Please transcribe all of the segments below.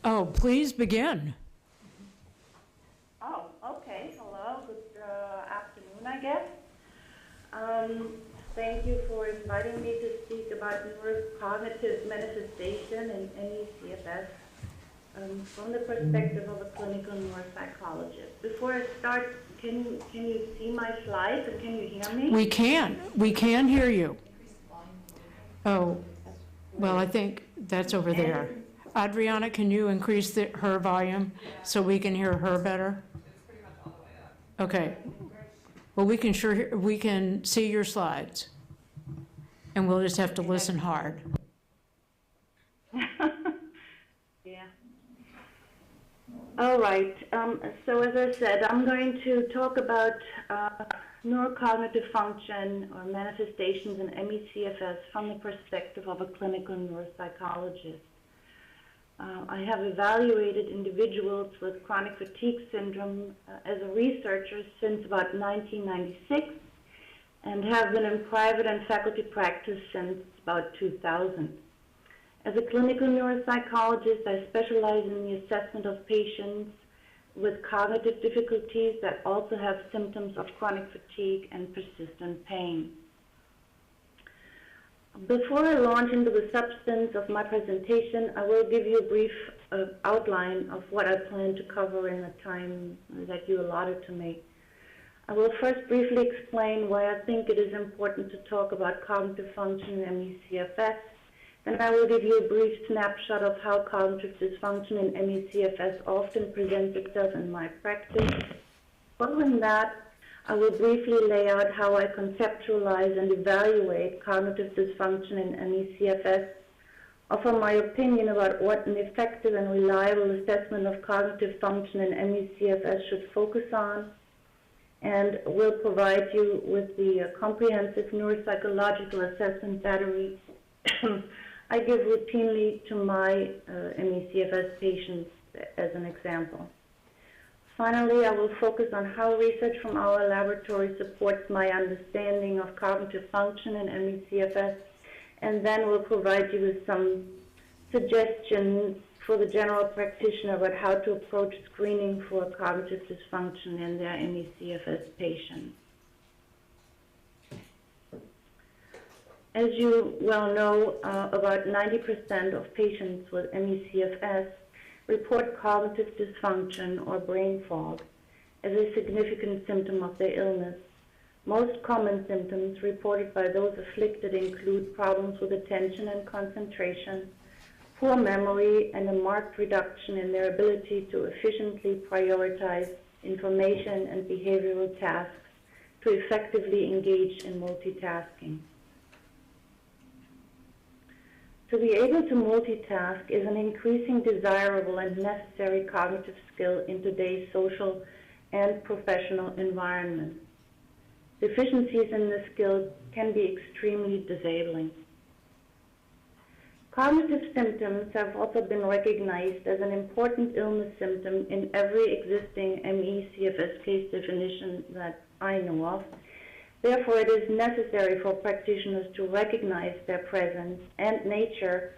Oh, please begin. Oh, okay. Hello. Good afternoon, I guess. Thank you for inviting me to speak about neurocognitive manifestation in CFS from the perspective of a clinical neuropsychologist. Before I start, can you see my slides and can you hear me? We can hear you. Oh, well, I think that's over there. Adriana, can you increase her volume so we can hear her better? Okay. Well, we can see your slides, and we'll just have to listen hard. Yeah. All right. So as I said, I'm going to talk about neurocognitive function or manifestations in ME/CFS from the perspective of a clinical neuropsychologist. I have evaluated individuals with chronic fatigue syndrome as a researcher since about 1996 and have been in private and faculty practice since about 2000. As a clinical neuropsychologist, I specialize in the assessment of patients with cognitive difficulties that also have symptoms of chronic fatigue and persistent pain. Before I launch into the substance of my presentation, I will give you a brief outline of what I plan to cover in the time that you allotted to me. I will first briefly explain why I think it is important to talk about cognitive function in ME/CFS. Then I will give you a brief snapshot of how cognitive dysfunction in ME/CFS often presents itself in my practice. Following that, I will briefly lay out how I conceptualize and evaluate cognitive dysfunction in ME/CFS, offer my opinion about what an effective and reliable assessment of cognitive function in ME/CFS should focus on, and will provide you with the comprehensive neuropsychological assessment battery I give routinely to my ME/CFS patients as an example. Finally, I will focus on how research from our laboratory supports my understanding of cognitive function in ME/CFS, and then will provide you with some suggestions for the general practitioner about how to approach screening for cognitive dysfunction in their ME/CFS patients. As you well know, about 90% of patients with ME/CFS report cognitive dysfunction or brain fog as a significant symptom of their illness. Most common symptoms reported by those afflicted include problems with attention and concentration, poor memory, and a marked reduction in their ability to efficiently prioritize information and behavioral tasks to effectively engage in multitasking. To be able to multitask is an increasing desirable and necessary cognitive skill in today's social and professional environment. Deficiencies in this skill can be extremely disabling. Cognitive symptoms have also been recognized as an important illness symptom in every existing ME/CFS case definition that I know of. Therefore, it is necessary for practitioners to recognize their presence and nature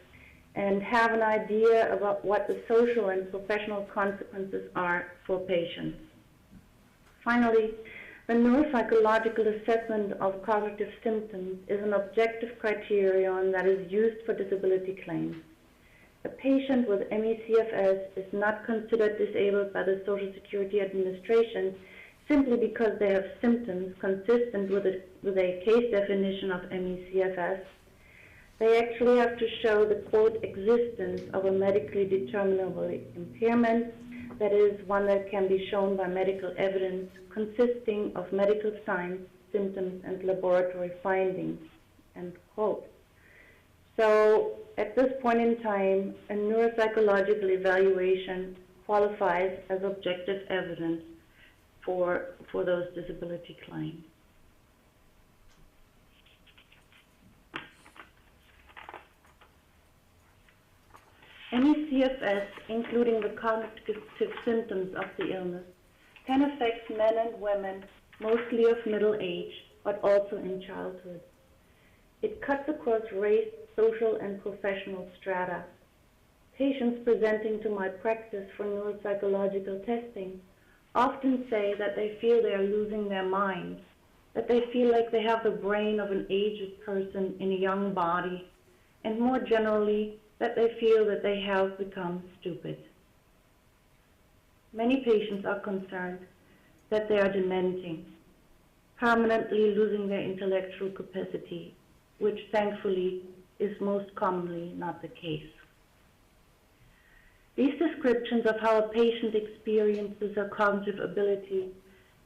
and have an idea about what the social and professional consequences are for patients. Finally, the neuropsychological assessment of cognitive symptoms is an objective criterion that is used for disability claims. A patient with ME/CFS is not considered disabled by the Social Security Administration simply because they have symptoms consistent with a case definition of ME/CFS. They actually have to show the, quote, existence of a medically determinable impairment, that is, one that can be shown by medical evidence consisting of medical signs, symptoms, and laboratory findings, end quote. So at this point in time, a neuropsychological evaluation qualifies as objective evidence for those disability claims. ME/CFS, including the cognitive symptoms of the illness, can affect men and women, mostly of middle age, but also in childhood. It cuts across race, social, and professional strata. Patients presenting to my practice for neuropsychological testing often say that they feel they are losing their minds, that they feel like they have the brain of an aged person in a young body, and more generally, that they feel that they have become stupid. Many patients are concerned that they are dementing, permanently losing their intellectual capacity, which thankfully is most commonly not the case. These descriptions of how a patient experiences a cognitive ability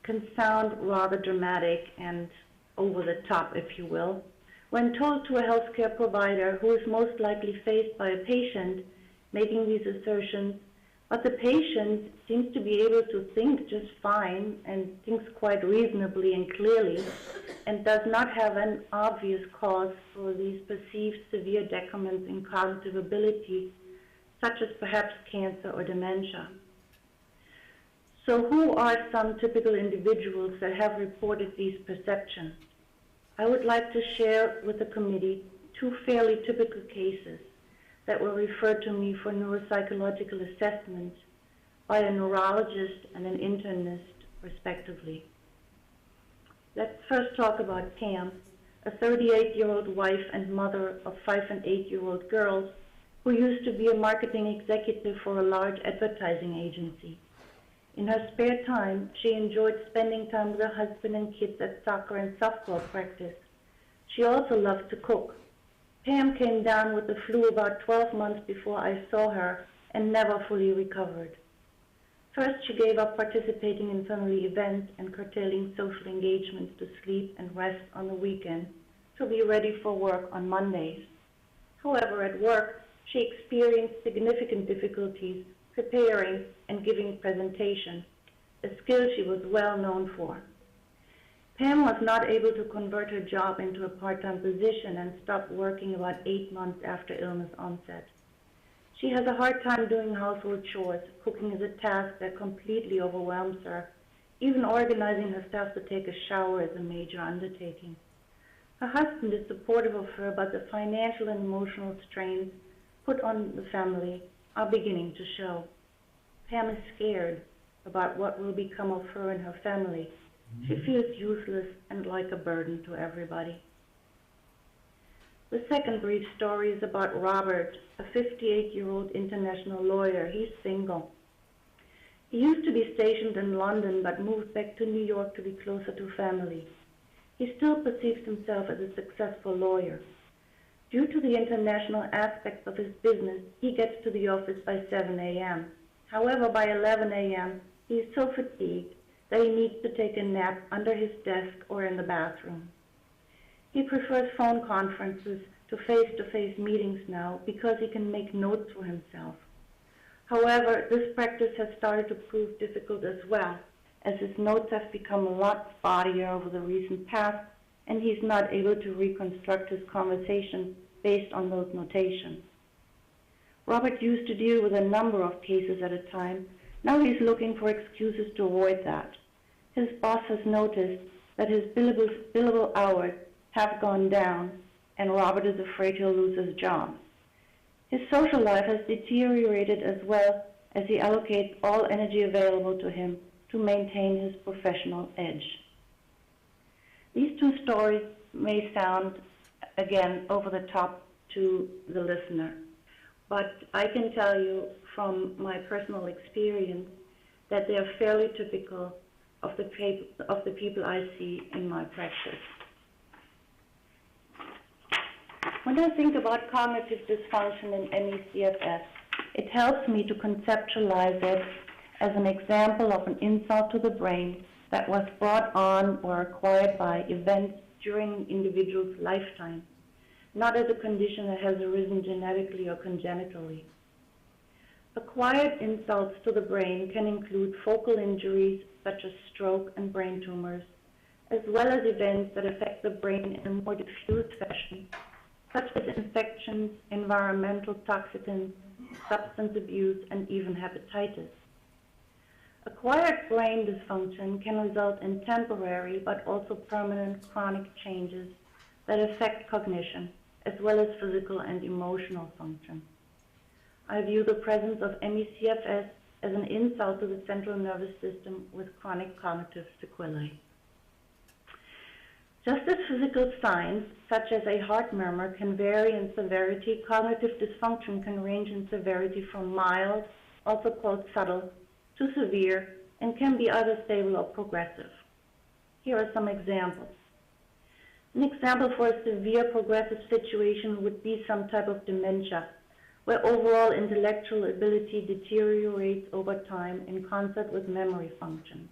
can sound rather dramatic and over the top, if you will, when told to a healthcare provider who is most likely faced by a patient making these assertions, but the patient seems to be able to think just fine and thinks quite reasonably and clearly and does not have an obvious cause for these perceived severe decrements in cognitive ability, such as perhaps cancer or dementia. So who are some typical individuals that have reported these perceptions? I would like to share with the committee two fairly typical cases that were referred to me for neuropsychological assessment by a neurologist and an internist, respectively. Let's first talk about Pam, a 38-year-old wife and mother of 5 and 8-year-old girls who used to be a marketing executive for a large advertising agency. In her spare time, she enjoyed spending time with her husband and kids at soccer and softball practice. She also loved to cook. Pam came down with the flu about 12 months before I saw her and never fully recovered. First, she gave up participating in family events and curtailing social engagements to sleep and rest on the weekend to be ready for work on Mondays. However, at work, she experienced significant difficulties preparing and giving presentations, a skill she was well known for. Pam was not able to convert her job into a part-time position and stopped working about 8 months after illness onset. She has a hard time doing household chores. Cooking is a task that completely overwhelms her. Even organizing herself to take a shower is a major undertaking. Her husband is supportive of her, but the financial and emotional strains put on the family are beginning to show. Pam is scared about what will become of her and her family. She feels useless and like a burden to everybody. The second brief story is about Robert, a 58-year-old international lawyer. He's single. He used to be stationed in London but moved back to New York to be closer to family. He still perceives himself as a successful lawyer. Due to the international aspects of his business, he gets to the office by 7 a.m. However, by 11 a.m., he is so fatigued that he needs to take a nap under his desk or in the bathroom. He prefers phone conferences to face-to-face meetings now because he can make notes for himself. However, this practice has started to prove difficult as well, as his notes have become a lot spottier over the recent past, and he's not able to reconstruct his conversation based on those notations. Robert used to deal with a number of cases at a time. Now he's looking for excuses to avoid that. His boss has noticed that his billable hours have gone down, and Robert is afraid he'll lose his job. His social life has deteriorated as well as he allocates all energy available to him to maintain his professional edge. These two stories may sound, again, over the top to the listener, but I can tell you from my personal experience that they are fairly typical of the people I see in my practice. When I think about cognitive dysfunction in ME/CFS, it helps me to conceptualize it as an example of an insult to the brain that was brought on or acquired by events during an individual's lifetime, not as a condition that has arisen genetically or congenitally. Acquired insults to the brain can include focal injuries such as stroke and brain tumors, as well as events that affect the brain in a more diffuse fashion, such as infections, environmental toxicants, substance abuse, and even hepatitis. Acquired brain dysfunction can result in temporary but also permanent chronic changes that affect cognition, as well as physical and emotional function. I view the presence of ME/CFS as an insult to the central nervous system with chronic cognitive sequelae. Just as physical signs, such as a heart murmur, can vary in severity, cognitive dysfunction can range in severity from mild, also called subtle, to severe, and can be either stable or progressive. Here are some examples. An example for a severe progressive situation would be some type of dementia, where overall intellectual ability deteriorates over time in concert with memory function.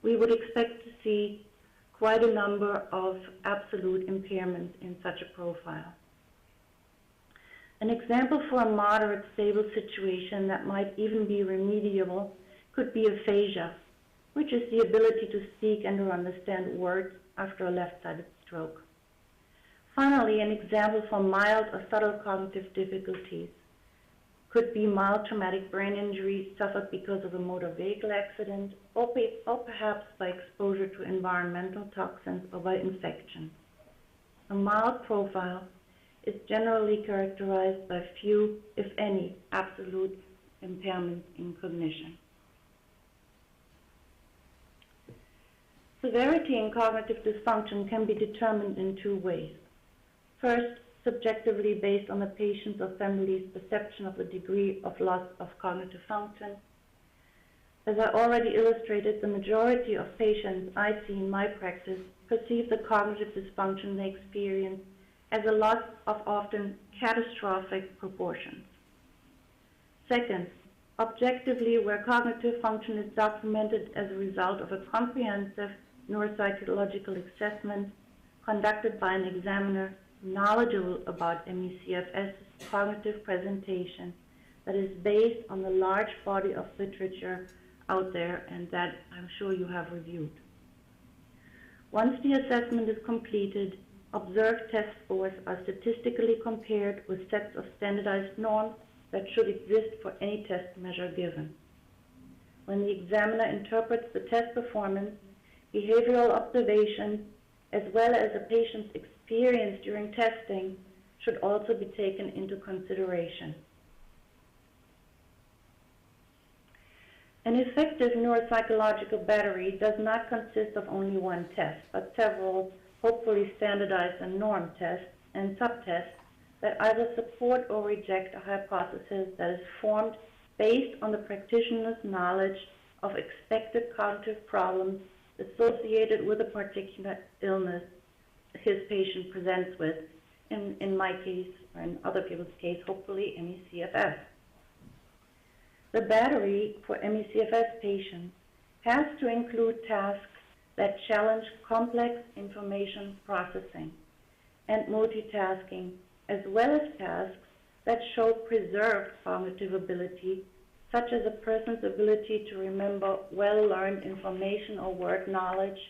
We would expect to see quite a number of absolute impairments in such a profile. An example for a moderate stable situation that might even be remediable could be aphasia, which is the ability to speak and to understand words after a left-sided stroke. Finally, an example for mild or subtle cognitive difficulties could be mild traumatic brain injury suffered because of a motor vehicle accident, or perhaps by exposure to environmental toxins or by infection. A mild profile is generally characterized by few, if any, absolute impairments in cognition. Severity in cognitive dysfunction can be determined in two ways. First, subjectively based on the patient's or family's perception of the degree of loss of cognitive function. As I already illustrated, the majority of patients I see in my practice perceive the cognitive dysfunction they experience as a loss of often catastrophic proportions. Second, objectively, where cognitive function is documented as a result of a comprehensive neuropsychological assessment conducted by an examiner knowledgeable about ME/CFS cognitive presentation that is based on the large body of literature out there and that I'm sure you have reviewed. Once the assessment is completed, observed test scores are statistically compared with sets of standardized norms that should exist for any test measure given. When the examiner interprets the test performance, behavioral observations, as well as a patient's experience during testing, should also be taken into consideration. An effective neuropsychological battery does not consist of only one test, but several hopefully standardized and norm tests and subtests that either support or reject a hypothesis that is formed based on the practitioner's knowledge of expected cognitive problems associated with a particular illness his patient presents with, in my case, or in other people's case, hopefully ME/CFS. The battery for ME/CFS patients has to include tasks that challenge complex information processing and multitasking, as well as tasks that show preserved cognitive ability, such as a person's ability to remember well-learned information or word knowledge,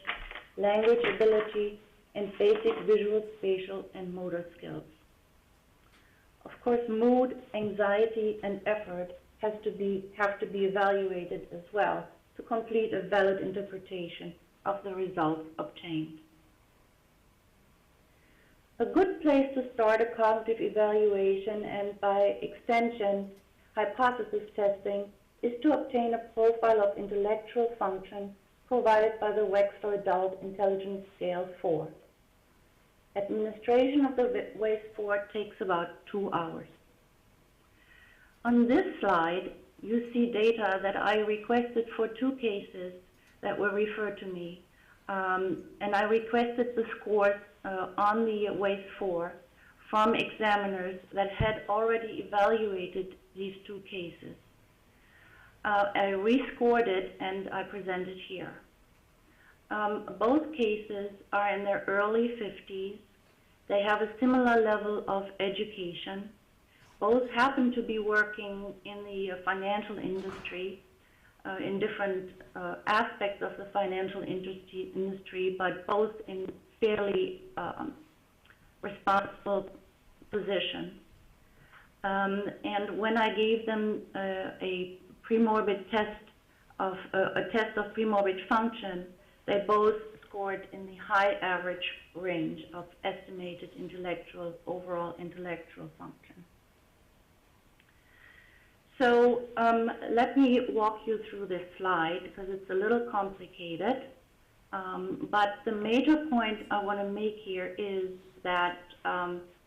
language ability, and basic visual, spatial, and motor skills. Of course, mood, anxiety, and effort have to be evaluated as well to complete a valid interpretation of the results obtained. A good place to start a cognitive evaluation and, by extension, hypothesis testing is to obtain a profile of intellectual function provided by the Wechsler Adult Intelligence Scale 4. Administration of the WAIS-4 takes about 2 hours. On this slide, you see data that I requested for 2 cases that were referred to me, and I requested the scores on the WAIS-4 from examiners that had already evaluated these 2 cases. I rescored it and I present it here. Both cases are in their early 50s. They have a similar level of education. Both happen to be working in the financial industry, in different aspects of the financial industry, but both in fairly responsible positions. And when I gave them a premorbid test of premorbid function, they both scored in the high average range of estimated overall intellectual function. So let me walk you through this slide because it's a little complicated. But the major point I want to make here is that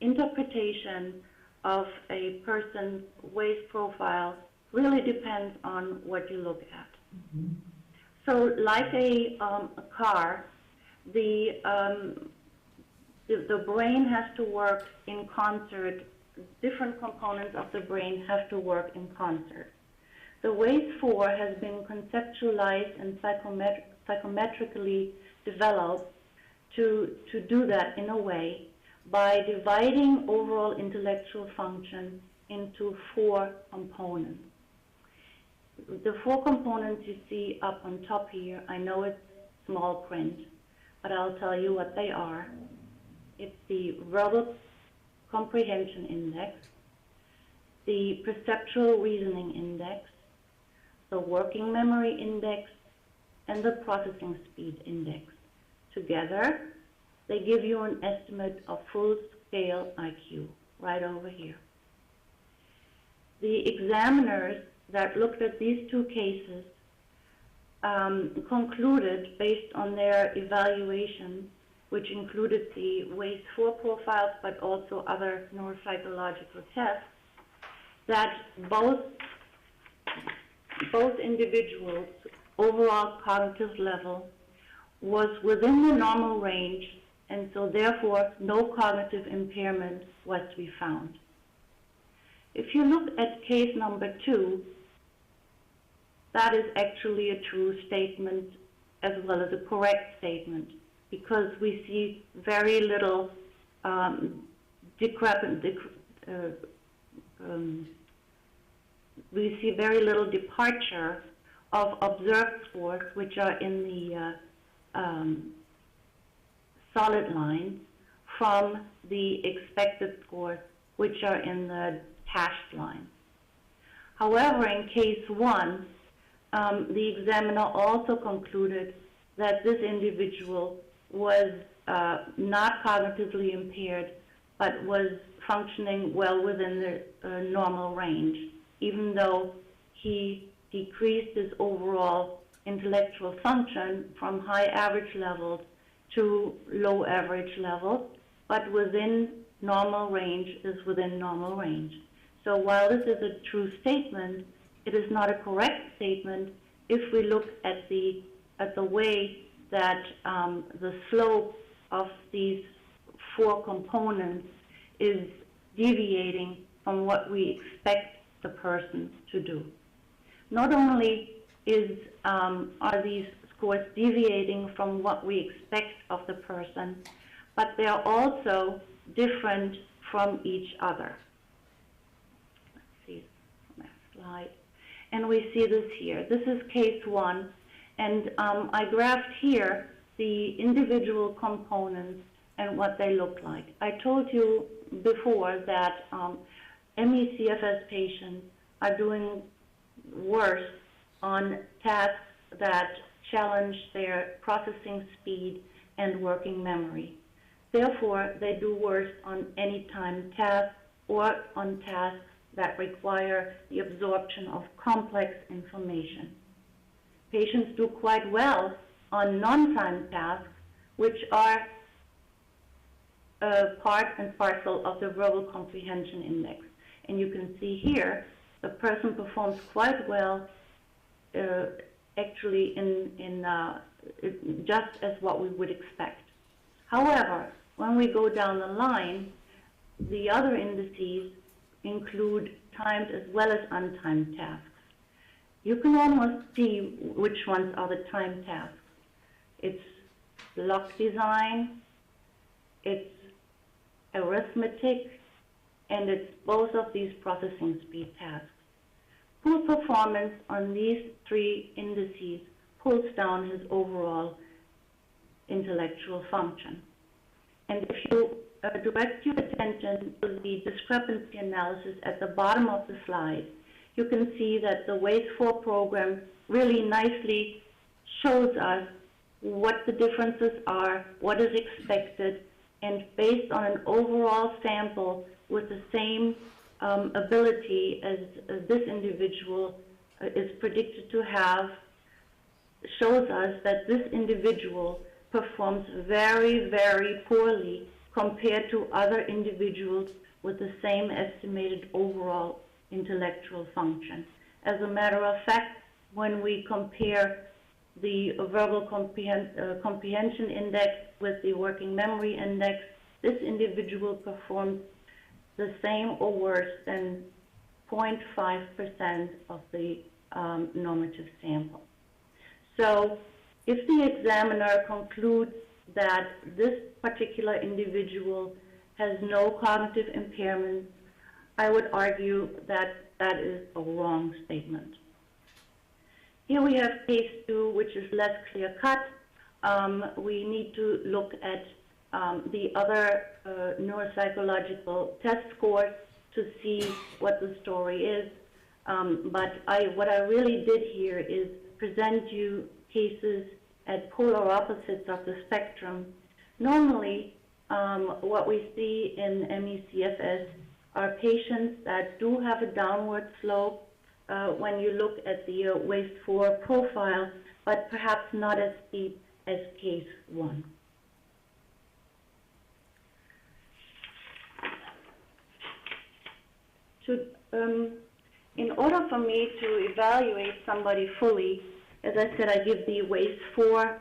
interpretation of a person's waist profile really depends on what you look at. Mm-hmm. So like a car, the brain has to work in concert. Different components of the brain have to work in concert. The WAIS-4 has been conceptualized and psychometrically developed to do that in a way by dividing overall intellectual function into 4 components. The 4 components you see up on top here, I know it's small print, but I'll tell you what they are. It's the verbal comprehension index, the perceptual reasoning index, the working memory index, and the processing speed index. Together, they give you an estimate of full-scale IQ, right over here. The examiners that looked at these 2 cases concluded, based on their evaluation, which included the WAIS-4 profiles, but also other neuropsychological tests, that both individuals' overall cognitive level was within the normal range, and so therefore no cognitive impairment was to be found. If you look at case number 2, that is actually a true statement as well as a correct statement, because we see very little departure of observed scores, which are in the solid line, from the expected scores, which are in the hashed line. However, in case 1, the examiner also concluded that this individual was not cognitively impaired, but was functioning well within the normal range, even though he decreased his overall intellectual function from high average levels to low average levels, but within normal range is within normal range. So while this is a true statement, it is not a correct statement if we look at the way that the slope of these 4 components is deviating from what we expect the person to do. Not only are these scores deviating from what we expect of the person, but they are also different from each other. Let's see, next slide. And we see this here. This is case 1, and I graphed here the individual components and what they look like. I told you before that ME/CFS patients are doing worse on tasks that challenge their processing speed and working memory. Therefore, they do worse on anytime tasks or on tasks that require the absorption of complex information. Patients do quite well on non-time tasks, which are part and parcel of the verbal comprehension index. And you can see here, the person performs quite well, actually in just as what we would expect. However, when we go down the line, the other indices include timed as well as untimed tasks. You can almost see which ones are the timed tasks. It's block design, it's arithmetic, and it's both of these processing speed tasks. Poor performance on these 3 indices pulls down his overall intellectual function. And if you direct your attention to the discrepancy analysis at the bottom of the slide, you can see that the WAIS-4 program really nicely shows us what the differences are, what is expected, and based on an overall sample with the same ability as this individual is predicted to have shows us that this individual performs very, very poorly compared to other individuals with the same estimated overall intellectual function. As a matter of fact, when we compare the verbal comprehension index with the working memory index, this individual performs the same or worse than 0.5% of the normative sample. So if the examiner concludes that this particular individual has no cognitive impairments, I would argue that that is a wrong statement. Here we have case 2, which is less clear-cut. We need to look at the other neuropsychological test scores to see what the story is. But what I really did here is present you cases at polar opposites of the spectrum. Normally, what we see in ME/CFS are patients that do have a downward slope when you look at the WAIS-4 profile, but perhaps not as steep as case 1. In order for me to evaluate somebody fully, as I said, I give the WAIS-4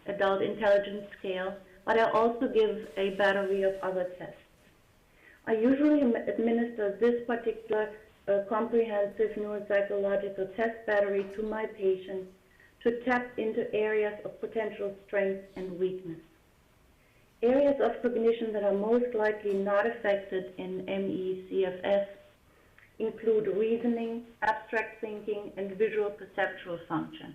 adult intelligence scale, but I also give a battery of other tests. I usually administer this particular comprehensive neuropsychological test battery to my patients to tap into areas of potential strength and weakness. Areas of cognition that are most likely not affected in ME/CFS include reasoning, abstract thinking, and visual perceptual function.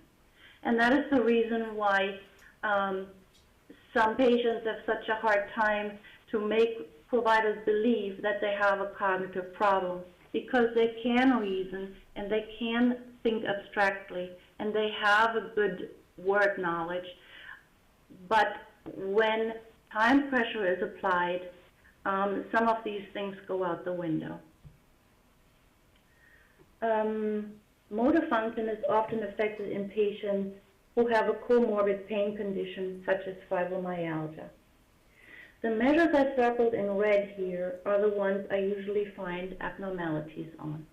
And that is the reason why some patients have such a hard time to make providers believe that they have a cognitive problem, because they can reason and they can think abstractly and they have a good word knowledge. But when time pressure is applied, some of these things go out the window. Motor function is often affected in patients who have a comorbid pain condition such as fibromyalgia. The measures I circled in red here are the ones I usually find abnormalities on.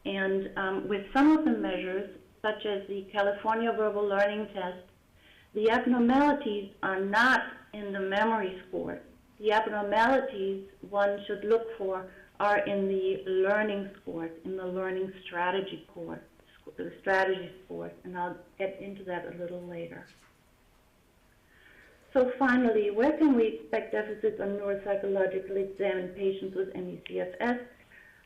And with some of the measures, such as the California Verbal Learning Test, the abnormalities are not in the memory score. The abnormalities one should look for are in the learning scores, in the learning strategy scores, and I'll get into that a little later. So finally, where can we expect deficits on neuropsychological exam in patients with ME/CFS?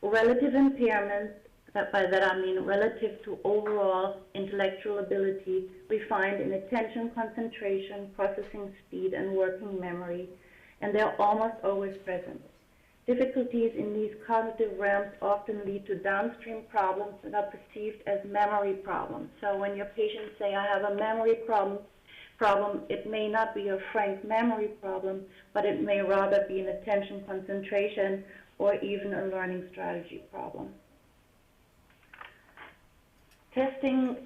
Relative impairments, by that I mean relative to overall intellectual ability, we find in attention, concentration, processing speed, and working memory, and they're almost always present. Difficulties in these cognitive realms often lead to downstream problems that are perceived as memory problems. So when your patients say, I have a memory problem, it may not be a frank memory problem, but it may rather be an attention, concentration, or even a learning strategy problem. Testing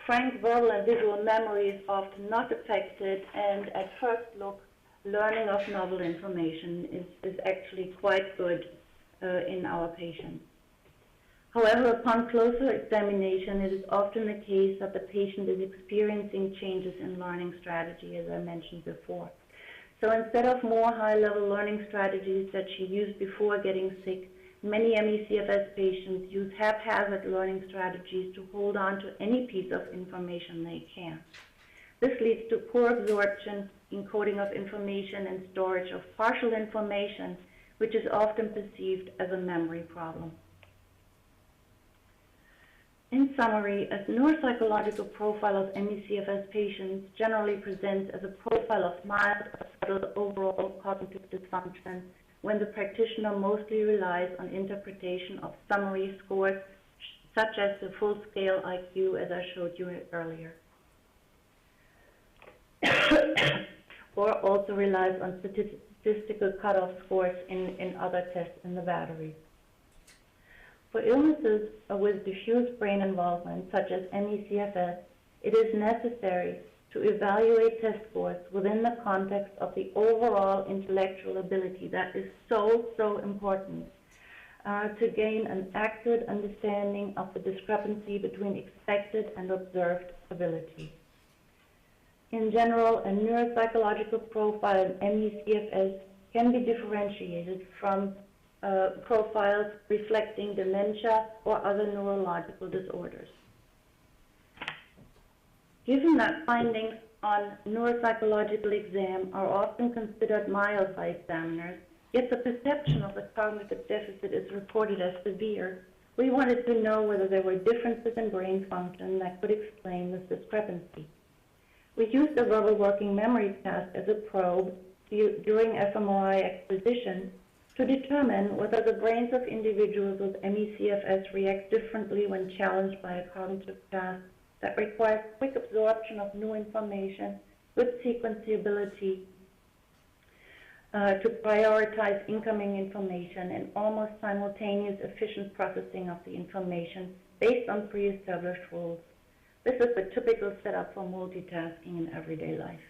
frank verbal and visual memory is often not affected, and at first look, learning of novel information is actually quite good in our patients. However, upon closer examination, it is often the case that the patient is experiencing changes in learning strategy, as I mentioned before. So instead of more high-level learning strategies that she used before getting sick, many ME/CFS patients use haphazard learning strategies to hold on to any piece of information they can. This leads to poor absorption, encoding of information, and storage of partial information, which is often perceived as a memory problem. In summary, a neuropsychological profile of ME/CFS patients generally presents as a profile of mild or subtle overall cognitive dysfunction when the practitioner mostly relies on interpretation of summary scores, such as the full-scale IQ, as I showed you earlier. Or also relies on statistical cutoff scores in other tests in the batteries. For illnesses with diffuse brain involvement, such as ME/CFS, it is necessary to evaluate test scores within the context of the overall intellectual ability. That is so important to gain an accurate understanding of the discrepancy between expected and observed ability. In general, a neuropsychological profile in ME/CFS can be differentiated from profiles reflecting dementia or other neurological disorders. Given that findings on neuropsychological exam are often considered mild by examiners, yet the perception of the cognitive deficit is reported as severe, we wanted to know whether there were differences in brain function that could explain this discrepancy. We used the verbal working memory test as a probe during fMRI exposition to determine whether the brains of individuals with ME/CFS react differently when challenged by a cognitive task that requires quick absorption of new information with sequenciability to prioritize incoming information and almost simultaneous efficient processing of the information based on pre-established rules. This is the typical setup for multitasking in everyday life.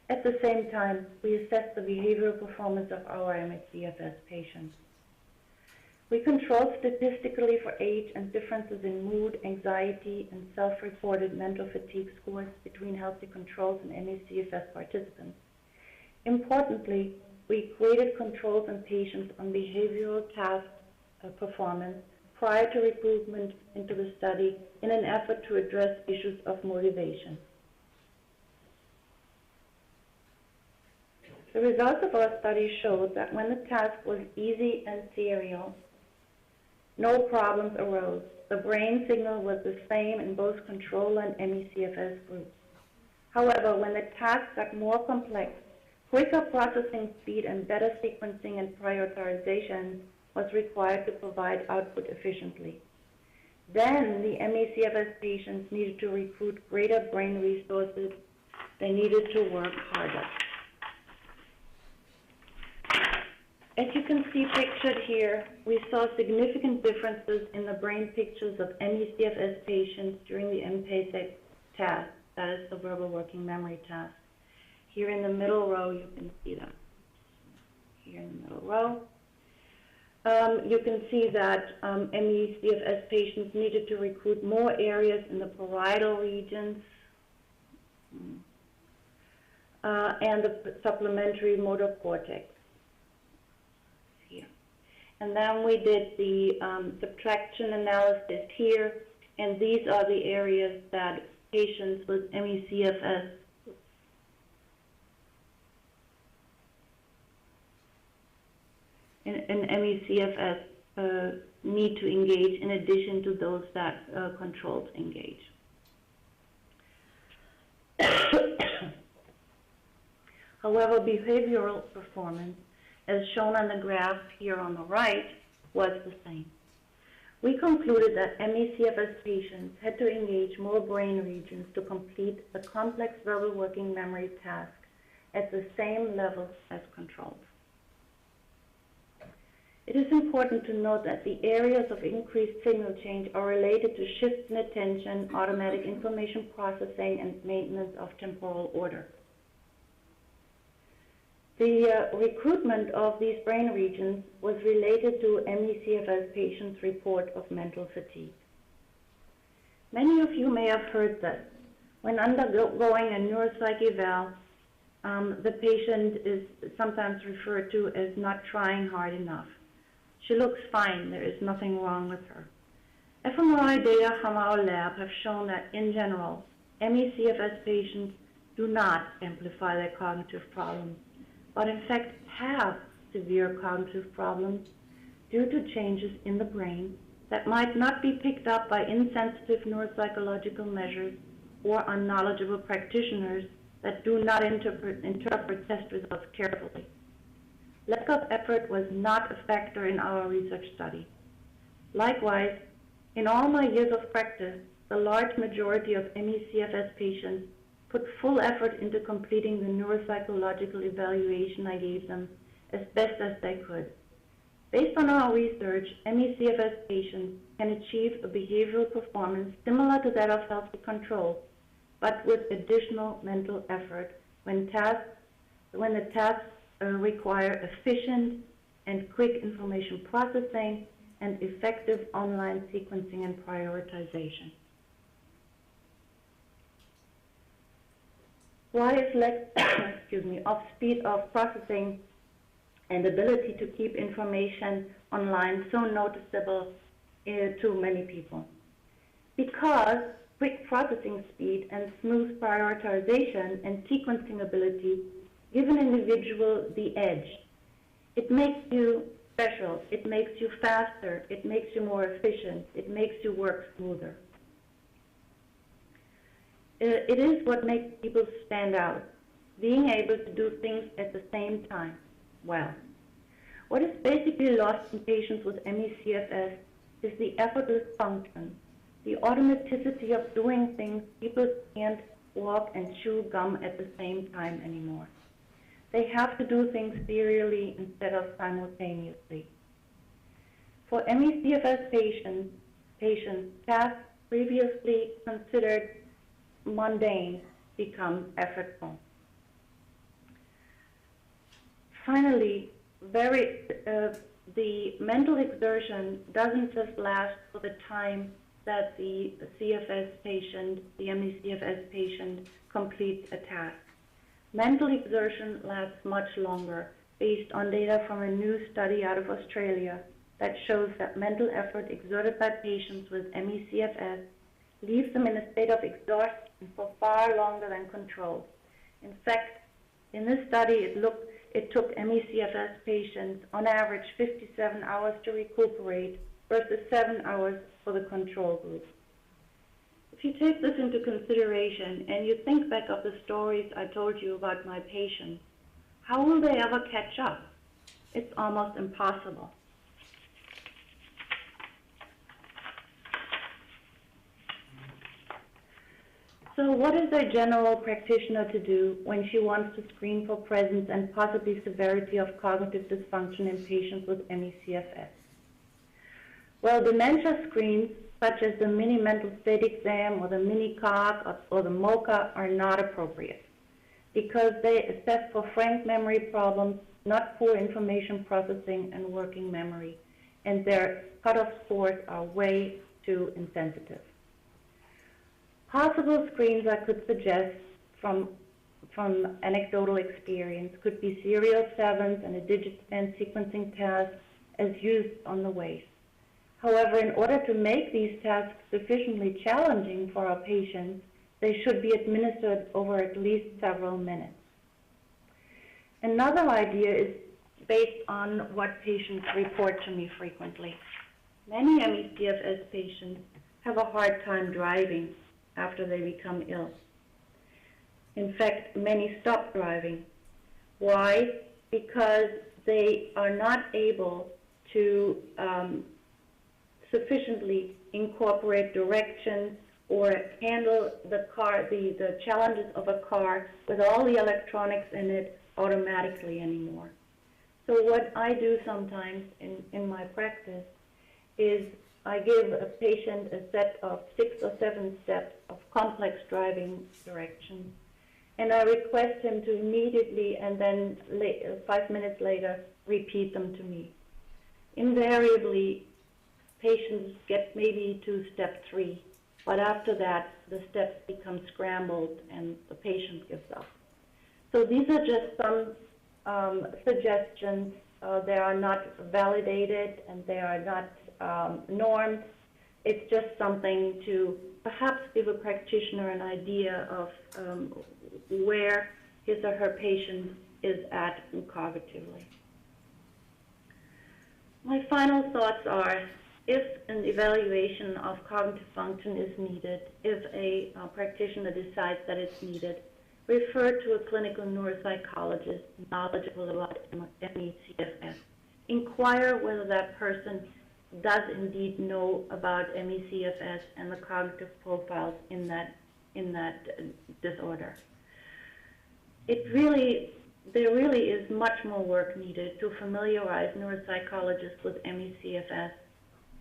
At the same time, we assess the behavioral performance of our ME/CFS patients. We control statistically for age and differences in mood, anxiety, and self-reported mental fatigue scores between healthy controls and ME/CFS participants. Importantly, we graded controls and patients on behavioral task performance prior to recruitment into the study in an effort to address issues of motivation. The results of our study showed that when the task was easy and serial, no problems arose. The brain signal was the same in both control and ME/CFS groups. However, when the task got more complex, quicker processing speed and better sequencing and prioritization was required to provide output efficiently. Then the ME/CFS patients needed to recruit greater brain resources. They needed to work harder. As you can see pictured here, we saw significant differences in the brain pictures of ME/CFS patients during the MPASEC task, that is the verbal working memory task. Here in the middle row, you can see them. Here in the middle row. You can see that ME/CFS patients needed to recruit more areas in the parietal regions and the supplementary motor cortex. Here. And then we did the subtraction analysis here, and these are the areas that patients with ME/CFS and ME/CFS need to engage in addition to those that controls engage. However, behavioral performance, as shown on the graph here on the right, was the same. We concluded that ME/CFS patients had to engage more brain regions to complete the complex verbal working memory task at the same level as controls. It is important to note that the areas of increased signal change are related to shifts in attention, automatic information processing, and maintenance of temporal order. The recruitment of these brain regions was related to ME/CFS patients' report of mental fatigue. Many of you may have heard that when undergoing a neuropsych eval, the patient is sometimes referred to as not trying hard enough. She looks fine, there is nothing wrong with her. fMRI data from our lab have shown that in general, ME/CFS patients do not amplify their cognitive problems, but in fact have severe cognitive problems due to changes in the brain that might not be picked up by insensitive neuropsychological measures or unknowledgeable practitioners that do not interpret test results carefully. Lack of effort was not a factor in our research study. Likewise, in all my years of practice, the large majority of ME/CFS patients put full effort into completing the neuropsychological evaluation I gave them as best as they could. Based on our research, ME/CFS patients can achieve a behavioral performance similar to that of healthy control, but with additional mental effort when the tasks require efficient and quick information processing and effective online sequencing and prioritization. Why is lack of speed of processing and ability to keep information online so noticeable to many people? Because quick processing speed and smooth prioritization and sequencing ability give an individual the edge. It makes you special, it makes you faster, it makes you more efficient, it makes you work smoother. It is what makes people stand out, being able to do things at the same time. Well, what is basically lost in patients with ME/CFS is the effortless function, the automaticity of doing things. People can't walk and chew gum at the same time anymore. They have to do things serially instead of simultaneously. For ME/CFS patients, tasks previously considered mundane become effortful. Finally, the mental exertion doesn't just last for the time that the ME/CFS patient completes a task. Mental exertion lasts much longer, based on data from a new study out of Australia that shows that mental effort exerted by patients with ME/CFS leaves them in a state of exhaustion for far longer than control. In fact, in this study, it took ME/CFS patients on average 57 hours to recuperate versus 7 hours for the control group. If you take this into consideration and you think back of the stories I told you about my patients, how will they ever catch up? It's almost impossible. So what is a general practitioner to do when she wants to screen for presence and possibly severity of cognitive dysfunction in patients with ME/CFS? Well, dementia screens such as the mini mental state exam or the mini COG or the MOCA are not appropriate because they assess for frank memory problems, not poor information processing and working memory, and their cutoff scores are way too insensitive. Possible screens I could suggest from anecdotal experience could be serial 7s and a digit span sequencing task as used on the WAIS. However, in order to make these tasks sufficiently challenging for our patients, they should be administered over at least several minutes. Another idea is based on what patients report to me frequently. Many ME/CFS patients have a hard time driving after they become ill. In fact, many stop driving. Why? Because they are not able to sufficiently incorporate directions or handle the challenges of a car with all the electronics in it automatically anymore. So what I do sometimes in my practice is I give a patient a set of 6 or 7 steps of complex driving directions, and I request him to immediately and then 5 minutes later repeat them to me. Invariably, patients get maybe to step 3, but after that, the steps become scrambled and the patient gives up. So these are just some suggestions. They are not validated and they are not norms. It's just something to perhaps give a practitioner an idea of where his or her patient is at cognitively. My final thoughts are, if an evaluation of cognitive function is needed, if a practitioner decides that it's needed, refer to a clinical neuropsychologist knowledgeable about ME/CFS. Inquire whether that person does indeed know about ME/CFS and the cognitive profiles in that in that disorder. There really is much more work needed to familiarize neuropsychologists with ME/CFS,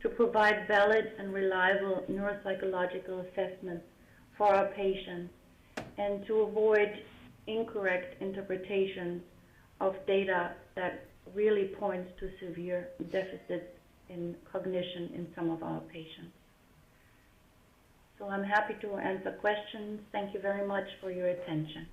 to provide valid and reliable neuropsychological assessments for our patients, and to avoid incorrect interpretations of data that really points to severe deficits in cognition in some of our patients. So I'm happy to answer questions. Thank you very much for your attention.